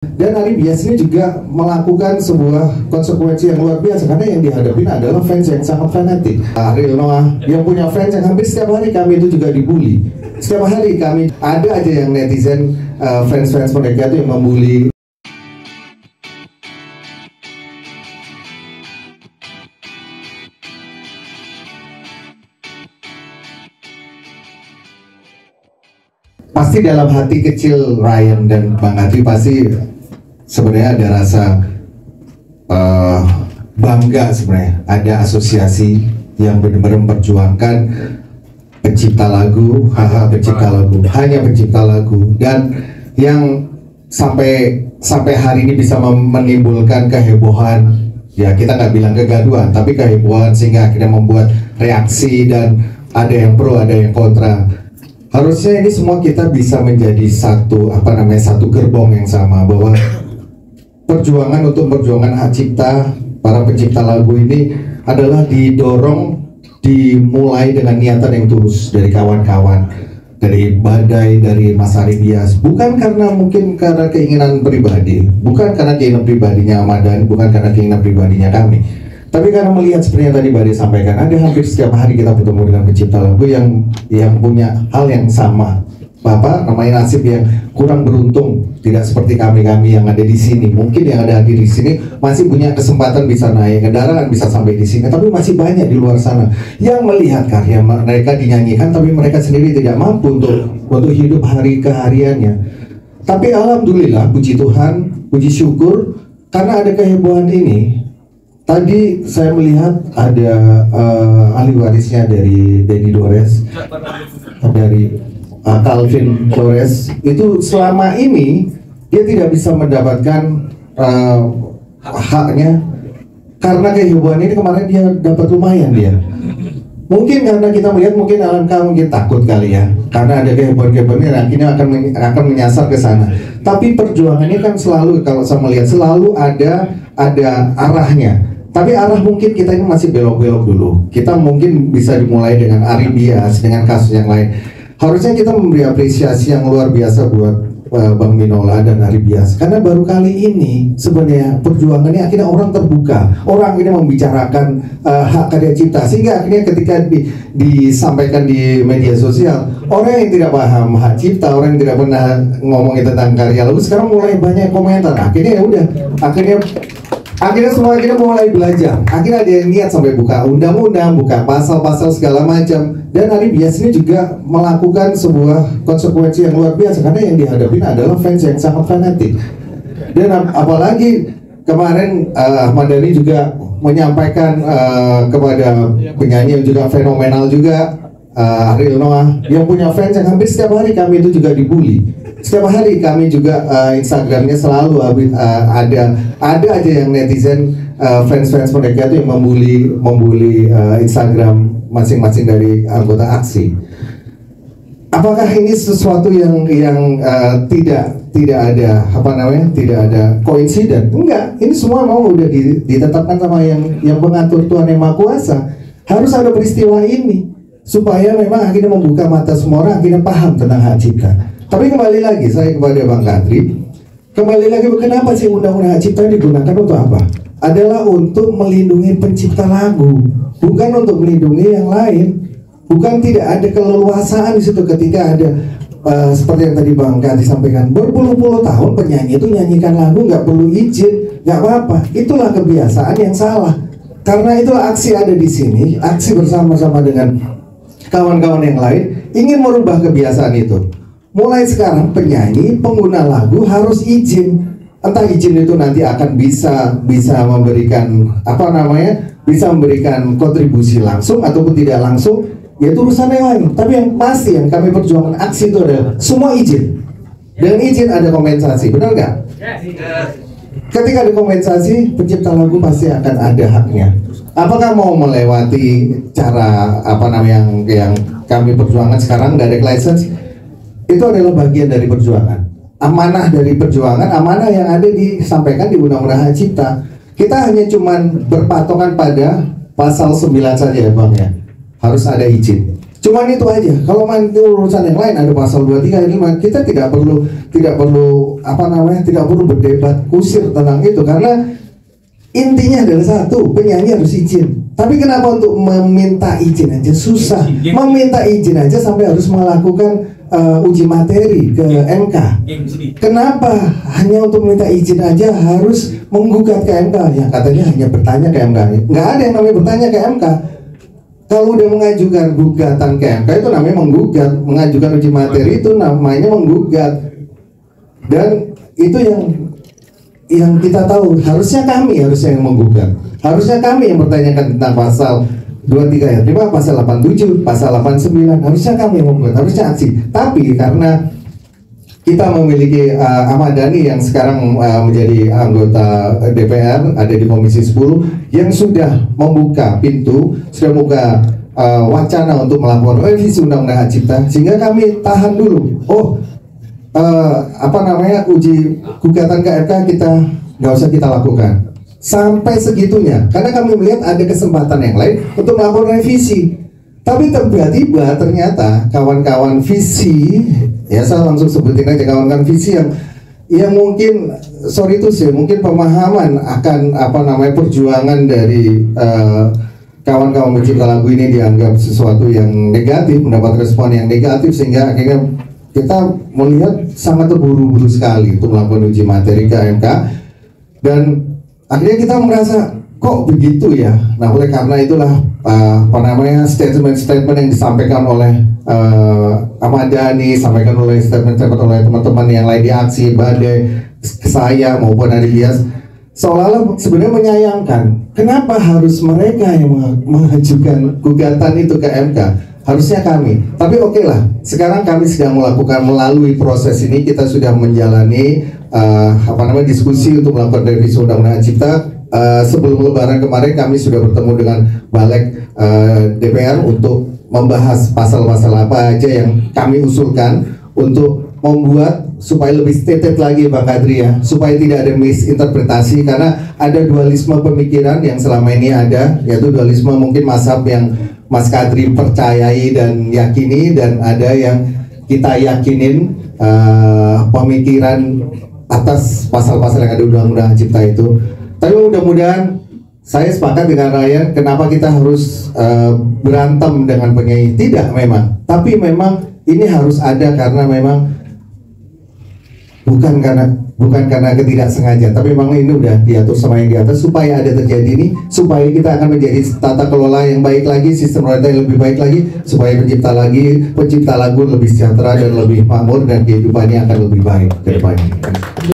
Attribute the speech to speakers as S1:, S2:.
S1: Dan Ari Bias ini juga melakukan sebuah konsekuensi yang luar biasa, karena yang dihadapin adalah fans yang sangat fanatik. Ariel Noah yang punya fans yang hampir setiap hari kami itu juga dibully. Setiap hari kami ada aja yang netizen, fans-fans mereka itu yang membuli. Pasti dalam hati kecil Ryan dan Bang Adri pasti sebenarnya ada rasa bangga, sebenarnya ada asosiasi yang benar-benar memperjuangkan pencipta lagu, pencipta lagu, hanya pencipta lagu, dan yang sampai hari ini bisa menimbulkan kehebohan. Ya, kita nggak bilang kegaduhan, tapi kehebohan, sehingga akhirnya membuat reaksi dan ada yang pro, ada yang kontra. Harusnya ini semua kita bisa menjadi satu satu gerbong yang sama, bahwa perjuangan untuk perjuangan hak cipta para pencipta lagu ini adalah dimulai dengan niatan yang tulus dari kawan-kawan, dari Badai, dari Mas Ari Bias, bukan karena keinginan pribadi, bukan karena keinginan pribadinya Ahmad Dhani, bukan karena keinginan pribadinya kami, tapi karena melihat seperti yang tadi Badai sampaikan, ada hampir setiap hari kita bertemu dengan pencipta lagu yang punya hal yang sama, nasib yang kurang beruntung, tidak seperti kami yang ada di sini. Mungkin yang ada di sini masih punya kesempatan bisa naik kendaraan, bisa sampai di sini, tapi masih banyak di luar sana yang melihat karya mereka dinyanyikan, tapi mereka sendiri tidak mampu untuk hidup hari kehariannya. Tapi alhamdulillah, puji Tuhan, puji syukur, karena ada kehebohan ini. Tadi saya melihat ada ahli warisnya dari Denny Dores, dari Calvin Flores, itu selama ini dia tidak bisa mendapatkan haknya karena kehebohan ini. Kemarin dia dapat lumayan dia. Mungkin karena kita melihat, mungkin LMK mungkin takut kali ya, karena ada kehebohan-kehebohan ini akhirnya akan menyasar ke sana. Tapi perjuangannya kan selalu, kalau saya melihat, selalu ada arahnya. Tapi arah mungkin kita ini masih belok-belok dulu. Kita mungkin bisa dimulai dengan Ari Bias, dengan kasus yang lain. Harusnya kita memberi apresiasi yang luar biasa buat Bang Minola dan Ari Bias, karena baru kali ini sebenarnya perjuangannya akhirnya orang terbuka, orang ini membicarakan hak karya cipta, sehingga akhirnya ketika disampaikan di media sosial, orang yang tidak paham hak cipta, orang yang tidak pernah ngomongin tentang karya lagu, sekarang mulai banyak komentar. Akhirnya ya udah, akhirnya semua kita mulai belajar. Akhirnya ada yang niat sampai buka undang-undang, buka pasal-pasal segala macam. Dan Ari Bias ini juga melakukan sebuah konsekuensi yang luar biasa, karena yang dihadapin adalah fans yang sangat fanatik. Dan apalagi kemarin Ahmad Dhani juga menyampaikan kepada penyanyi yang juga fenomenal juga, Ariel Noah, yang punya fans yang hampir setiap hari kami itu juga dibully. Setiap hari kami juga Instagramnya selalu ada aja yang netizen, fans mereka itu yang membuli Instagram masing-masing dari anggota aksi. Apakah ini sesuatu yang tidak ada tidak ada koinsiden? Enggak, ini semua mau udah ditetapkan sama yang mengatur Tuhan Yang Maha Kuasa. Harus ada peristiwa ini supaya memang akhirnya membuka mata semua orang, akhirnya paham tentang hak cipta. Tapi kembali lagi saya kepada Bang Kadri, kembali lagi, kenapa sih undang-undang hak cipta digunakan untuk apa? Adalah untuk melindungi pencipta lagu, bukan untuk melindungi yang lain. Bukan, tidak ada keleluasaan di situ ketika ada seperti yang tadi Bang Kadri sampaikan, berpuluh-puluh tahun penyanyi itu nyanyikan lagu nggak perlu izin, nggak apa-apa. Itulah kebiasaan yang salah. Karena itulah aksi ada di sini, aksi bersama-sama dengan kawan-kawan yang lain ingin merubah kebiasaan itu. Mulai sekarang penyanyi, pengguna lagu harus izin. Entah izin itu nanti akan bisa memberikan bisa memberikan kontribusi langsung ataupun tidak langsung, yaitu urusan yang lain. Tapi yang pasti yang kami perjuangkan aksi itu adalah semua izin. Dengan izin ada kompensasi, benar nggak? Ketika ada kompensasi, pencipta lagu pasti akan ada haknya. Apakah mau melewati cara yang kami perjuangkan sekarang, direct license? Itu adalah bagian dari perjuangan, amanah dari perjuangan, amanah yang ada disampaikan di Undang-Undang Hak Cipta. Kita hanya cuman berpatokan pada pasal 9 saja ya Bang ya, harus ada izin. Cuman itu aja. Kalau nanti urusan yang lain ada pasal 23 ini kita tidak perlu tidak perlu berdebat kusir tentang itu, karena intinya adalah satu, penyanyi harus izin. Tapi kenapa untuk meminta izin aja susah? Meminta izin aja sampai harus melakukan uji materi ke MK. Kenapa hanya untuk meminta izin aja harus menggugat ke MK? Yang katanya hanya bertanya ke MK. Nggak ada yang namanya bertanya ke MK. Kalau udah mengajukan gugatan ke MK itu namanya menggugat. Mengajukan uji materi itu namanya menggugat. Dan itu yang kita tahu, harusnya kami yang menggugat. Harusnya kami yang bertanyakan tentang pasal 23 ayat 5, pasal 87, pasal 89. Harusnya kami yang menggugat, harusnya aksi. Tapi karena kita memiliki Ahmad Dhani yang sekarang menjadi anggota DPR, ada di Komisi 10, yang sudah membuka pintu, sudah membuka wacana untuk melakukan revisi Undang-Undang Hak Cipta, sehingga kami tahan dulu. Uji gugatan ke MK kita nggak usah kita lakukan sampai segitunya, karena kami melihat ada kesempatan yang lain untuk melakukan revisi. Tapi tiba-tiba ternyata kawan-kawan visi, ya saya langsung sebutin aja, kawan-kawan visi yang mungkin mungkin pemahaman akan perjuangan dari kawan-kawan pencipta lagu ini dianggap sesuatu yang negatif, mendapat respon yang negatif, sehingga akhirnya kita melihat sangat terburu-buru sekali untuk melakukan uji materi ke MK. Dan akhirnya kita merasa kok begitu ya. Nah, oleh karena itulah statement-statement yang disampaikan oleh Ahmad Dhani, sampaikan oleh statement-statement oleh teman-teman yang lain di aksi Badai, saya maupun Ari Dias, seolah-olah sebenarnya menyayangkan kenapa harus mereka yang mengajukan gugatan itu ke MK. Harusnya kami. Tapi oke lah, sekarang kami sedang melakukan melalui proses ini, kita sudah menjalani diskusi untuk melakukan revisi Undang-Undang Cipta. Sebelum Lebaran kemarin kami sudah bertemu dengan Balik DPR untuk membahas pasal-pasal apa aja yang kami usulkan untuk membuat supaya lebih stated lagi, Bang Kadri, ya, supaya tidak ada misinterpretasi, karena ada dualisme pemikiran yang selama ini ada, yaitu dualisme mungkin mazhab yang Mas Kadri percayai dan yakini, dan ada yang kita yakinin pemikiran atas pasal-pasal yang ada Undang-Undang Cipta itu. Tapi mudah-mudahan saya sepakat dengan Ryan, kenapa kita harus berantem dengan penyanyi? Tidak memang, tapi memang ini harus ada karena memang bukan karena ketidaksengajaan, tapi memang ini udah diatur sama yang di atas supaya ada terjadi ini, supaya kita akan menjadi tata kelola yang baik lagi, sistem royalti yang lebih baik lagi, supaya pencipta lagu lebih sejahtera dan lebih makmur, dan kehidupannya akan lebih baik ke depannya.